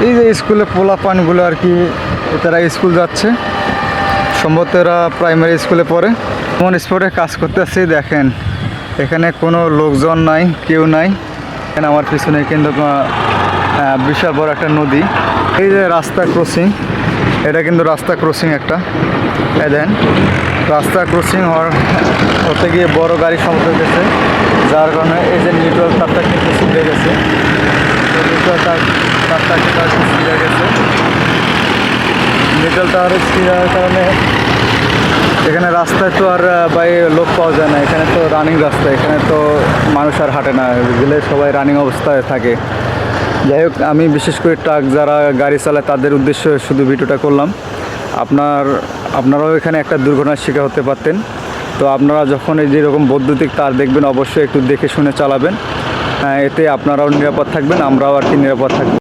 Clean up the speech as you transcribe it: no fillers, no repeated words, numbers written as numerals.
এই যে স্কুলে পোলাপানগুলো আর কি, তারা স্কুল যাচ্ছে, সম্ভবত এরা প্রাইমারি স্কুলে পড়ে। এমন স্পটে কাজ করতেছি, দেখেন এখানে কোনো লোকজন নাই, কেউ নাই। এখানে আমার পিছনে কিন্তু বিশাল বড় একটা নদী। এই যে রাস্তা ক্রসিং, এটা কিন্তু রাস্তা ক্রসিং একটা, দেখেন রাস্তা ক্রসিং হতে গিয়ে বড় গাড়ি সমস্যা হয়ে গেছে, যার কারণে এই যে নিউট্রাল তারটা কিন্তু ছিঁড়ে গেছে। নিউট্রাল তারটা কিন্তু ছিঁড়ে গেছে। নিউট্রাল তার ছিঁড়ার কারণে এখানে রাস্তায় তো আর লোক পাওয়া যায় না। এখানে তো রানিং রাস্তা, এখানে তো মানুষ আর হাঁটে না, গেলে সবাই রানিং অবস্থায় থাকে। যাই হোক, আমি বিশেষ করে ট্রাক যারা গাড়ি চালায় তাদের উদ্দেশ্যে শুধু ভিডিওটা করলাম। আপনারাও এখানে একটা দুর্ঘটনার শিকার হতে পারতেন। তো আপনারা যখন এই যেরকম বৈদ্যুতিক তার দেখবেন, অবশ্যই একটু দেখে শুনে চালাবেন। এতে আপনারাও নিরাপদ থাকবেন, আমরাও আর কি নিরাপদ থাকবো।